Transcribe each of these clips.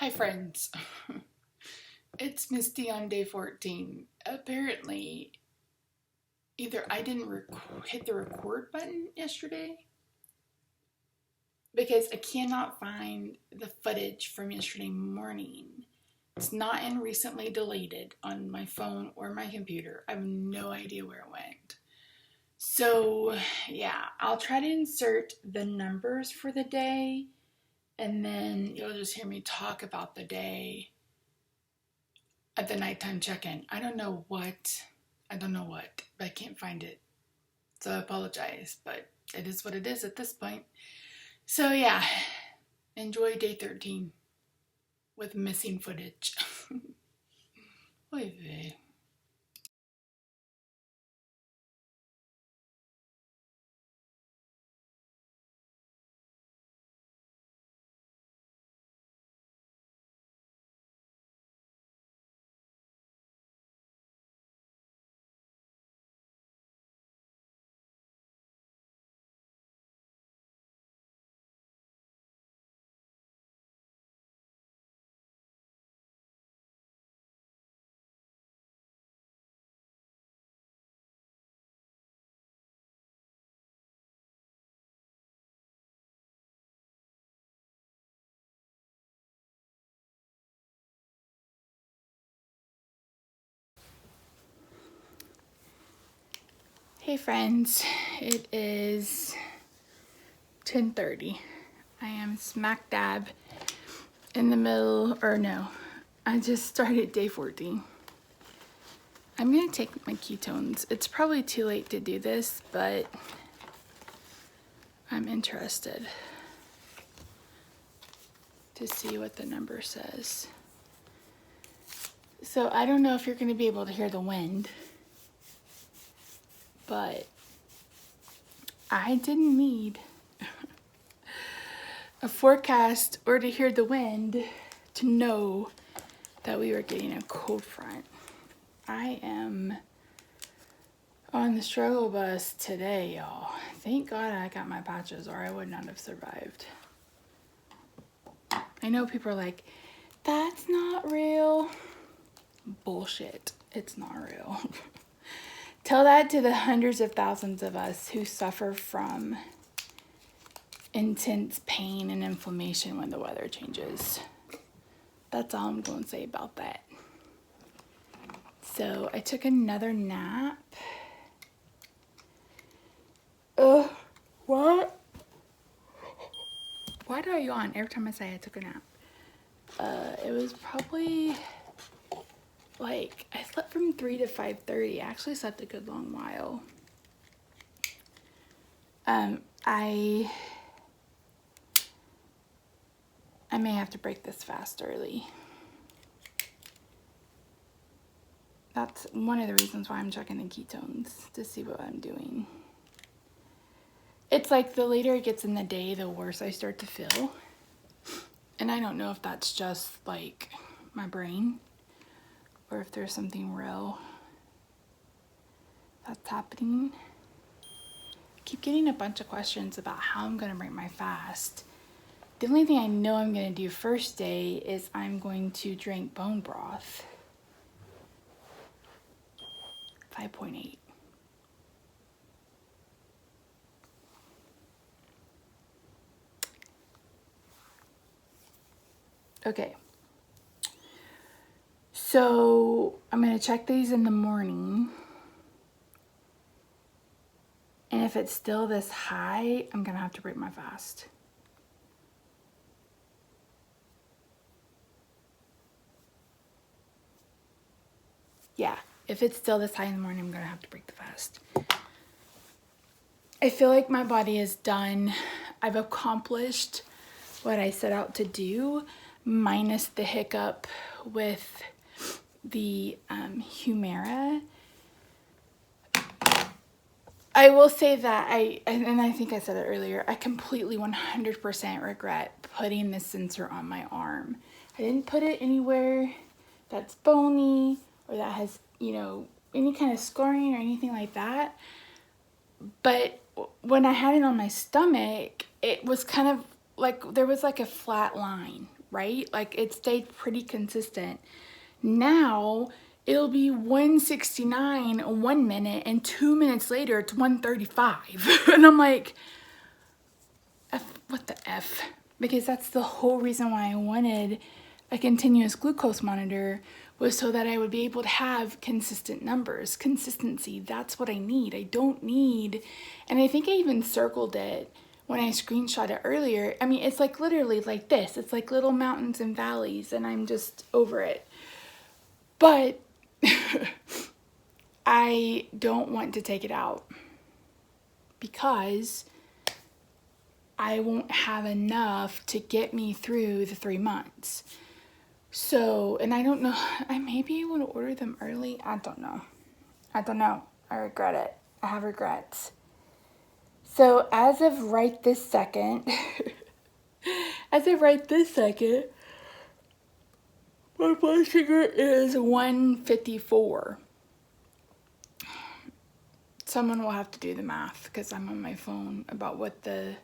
Hi friends, it's Misty on day 14. Apparently, either I didn't hit the record button yesterday because I cannot find the footage from yesterday morning. It's not in recently deleted on my phone or my computer. I have no idea where it went. So, yeah, I'll try to insert the numbers for the day and then you'll just hear me talk about the day at the nighttime check-in. I don't know what, but I can't find it. So I apologize, but it is what it is at this point. So yeah, enjoy day 13 with missing footage. Oy vey. Hey friends, it is 10:30. I am smack dab in the middle, or no, I just started day 14. I'm gonna take my ketones. It's probably too late to do this, but I'm interested to see what the number says. So I don't know if you're gonna be able to hear the wind, but I didn't need a forecast or to hear the wind to know that we were getting a cold front. I am on the struggle bus today, y'all. Thank God I got my patches or I would not have survived. I know people are like, that's not real. Bullshit, it's not real. Tell that to the hundreds of thousands of us who suffer from intense pain and inflammation when the weather changes. That's all I'm going to say about that. So I took another nap. What? Why do I yawn every time I say I took a nap? It was probably like, I slept from 3 to 5:30. I actually slept a good long while. I may have to break this fast early. That's one of the reasons why I'm checking the ketones, to see what I'm doing. It's like the later it gets in the day, the worse I start to feel. And I don't know if that's just like my brain or if there's something real that's happening. I keep getting a bunch of questions about how I'm gonna break my fast. The only thing I know I'm gonna do first day is I'm going to drink bone broth. 5.8. Okay. So I'm gonna check these in the morning. And if it's still this high, I'm gonna have to break my fast. Yeah, if it's still this high in the morning, I'm gonna have to break the fast. I feel like my body is done. I've accomplished what I set out to do, minus the hiccup with the Humira. I will say that and I think I said it earlier, I completely 100% regret putting this sensor on my arm. I didn't put it anywhere that's bony or that has, you know, any kind of scarring or anything like that. But when I had it on my stomach, it was kind of like, there was like a flat line right? Like it stayed pretty consistent. Now it'll be 169 1 minute and 2 minutes later it's 135. And I'm like, what the F? Because that's the whole reason why I wanted a continuous glucose monitor, was so that I would be able to have consistent numbers. Consistency, that's what I need. I don't need, and I think I even circled it when I screenshot it earlier. I mean, it's like literally like this. It's like little mountains and valleys, and I'm just over it. But I don't want to take it out because I won't have enough to get me through the 3 months. So, and I don't know, I may be able to order them early. I don't know. I regret it. I have regrets. So as of right this second, my blood sugar is 154. Someone will have to do the math because I'm on my phone about what that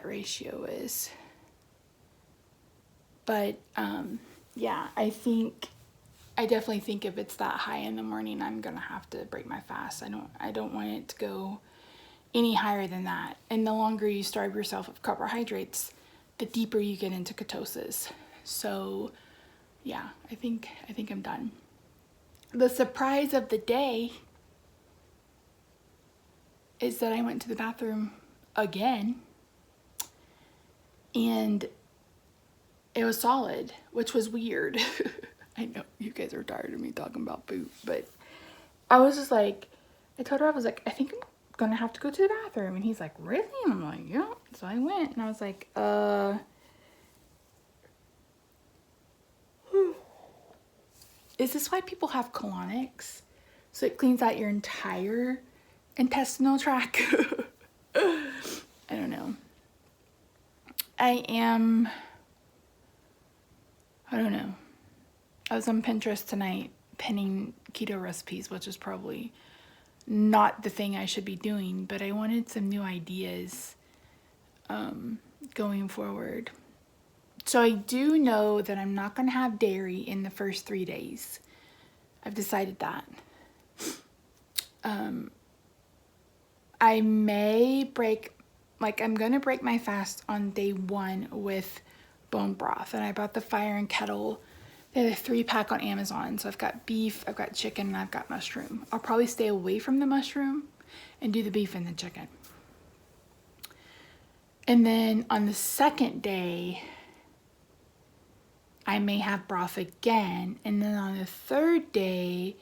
ratio is. But yeah, I definitely think if it's that high in the morning, I'm gonna have to break my fast. I don't want it to go any higher than that. And the longer you starve yourself of carbohydrates, the deeper you get into ketosis. So yeah, I think I'm done. The surprise of the day is that I went to the bathroom again, and it was solid, which was weird. I know you guys are tired of me talking about poop, but I was just like, I told her, I was like, I think I'm gonna have to go to the bathroom. And he's like, really? And I'm like, yeah. So I went, and I was like, is this why people have colonics? So it cleans out your entire intestinal tract? I don't know. I don't know. I was on Pinterest tonight pinning keto recipes, which is probably not the thing I should be doing, but I wanted some new ideas going forward. So I do know that I'm not going to have dairy in the first 3 days. I've decided that. I may I'm going to break my fast on day 1 with bone broth. And I bought the Fire and Kettle. They have a 3-pack on Amazon. So I've got beef, I've got chicken, and I've got mushroom. I'll probably stay away from the mushroom and do the beef and the chicken. And then on the second day, I may have broth again. And then on the third day,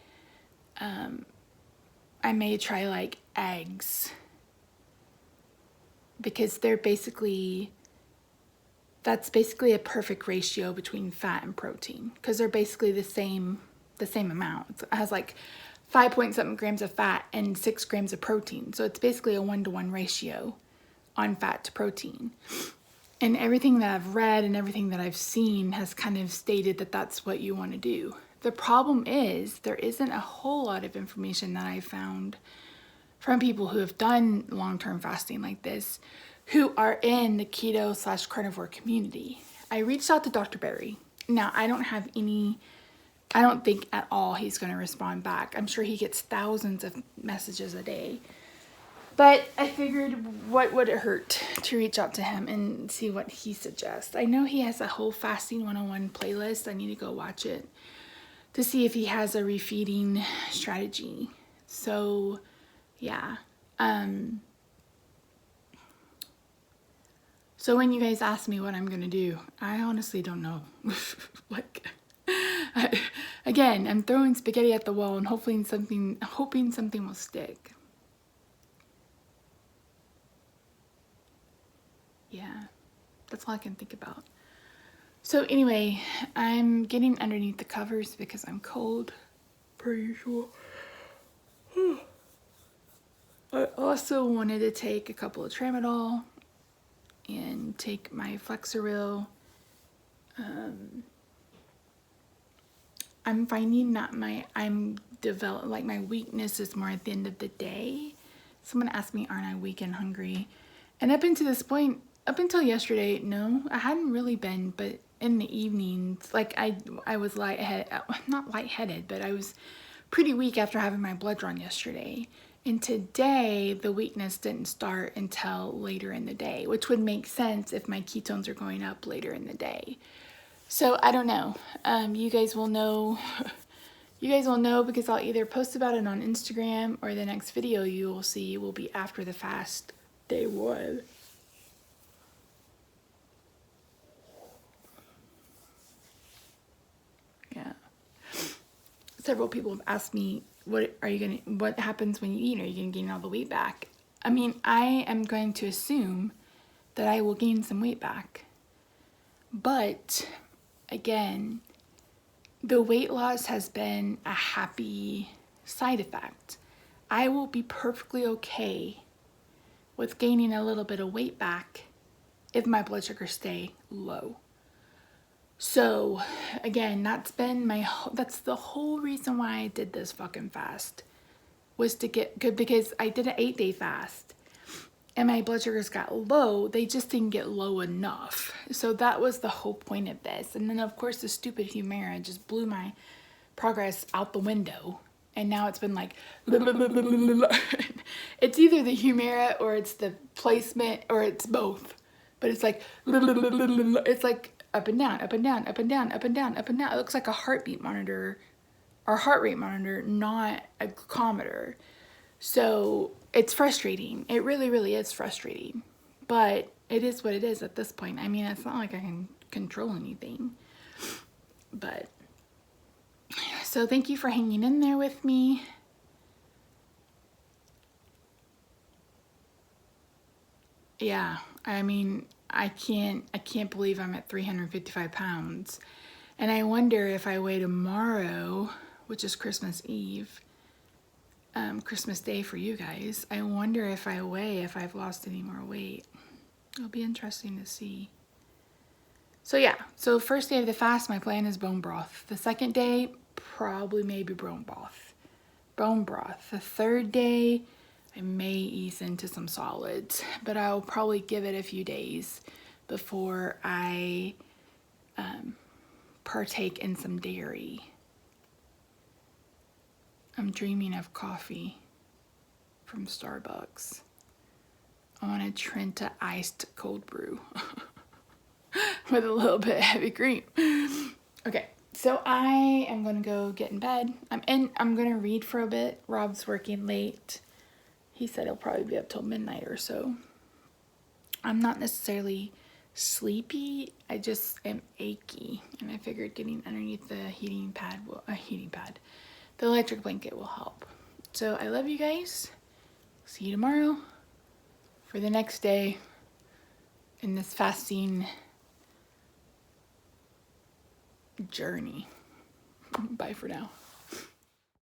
I may try like eggs, because that's basically a perfect ratio between fat and protein, because they're basically the same amount. It has like 5.7 grams of fat and 6 grams of protein. So it's basically a 1-to-1 ratio on fat to protein. And everything that I've read and everything that I've seen has kind of stated that that's what you want to do. The problem is there isn't a whole lot of information that I found from people who have done long-term fasting like this, who are in the keto/carnivore community. I reached out to Dr. Berry. Now, I don't think at all he's going to respond back. I'm sure he gets thousands of messages a day. But I figured, what would it hurt to reach out to him and see what he suggests? I know he has a whole Fasting 101 playlist. I need to go watch it to see if he has a refeeding strategy. So, yeah. So when you guys ask me what I'm going to do, I honestly don't know. Again, I'm throwing spaghetti at the wall and hoping something will stick. Yeah, that's all I can think about. So anyway, I'm getting underneath the covers because I'm cold, per usual. I also wanted to take a couple of Tramadol and take my Flexeril. I'm finding that my weakness is more at the end of the day. Someone asked me, aren't I weak and hungry? And up until this point, up until yesterday, no, I hadn't really been, but in the evenings, like I was lightheaded, not lightheaded, but I was pretty weak after having my blood drawn yesterday. And today, the weakness didn't start until later in the day, which would make sense if my ketones are going up later in the day. So I don't know. You guys will know. You guys will know because I'll either post about it on Instagram or the next video you will see will be after the fast, day 1. Yeah. Several people have asked me, what happens when you eat? Are you going to gain all the weight back? I mean, I am going to assume that I will gain some weight back. But again, the weight loss has been a happy side effect. I will be perfectly okay with gaining a little bit of weight back if my blood sugars stay low. So again, that's the whole reason why I did this fucking fast, was to get good, because I did an 8-day fast and my blood sugars got low. They just didn't get low enough. So that was the whole point of this. And then of course the stupid Humira just blew my progress out the window. And now it's been like, it's either the Humira or it's the placement or it's both. But it's like, it's like up and down, up and down, up and down, up and down, up and down. It looks like a heartbeat monitor or heart rate monitor, not a glucometer. So it's frustrating. It really, really is frustrating. But it is what it is at this point. I mean, it's not like I can control anything. But, so thank you for hanging in there with me. Yeah, I mean, I can't believe I'm at 355 pounds. And I wonder if I weigh tomorrow, which is Christmas Eve, Christmas Day for you guys, I wonder if I've lost any more weight. It'll be interesting to see. So yeah, so first day of the fast, my plan is bone broth. The second day, probably maybe bone broth. The third day, I may ease into some solids, but I'll probably give it a few days before I partake in some dairy. I'm dreaming of coffee from Starbucks. I want a Trenta iced cold brew with a little bit of heavy cream. Okay, so I am gonna go get in bed. I'm gonna read for a bit. Rob's working late. He said he'll probably be up till midnight or so. I'm not necessarily sleepy, I just am achy, and I figured getting underneath the the electric blanket will help. So I love you guys. See you tomorrow for the next day in this fasting journey. Bye for now.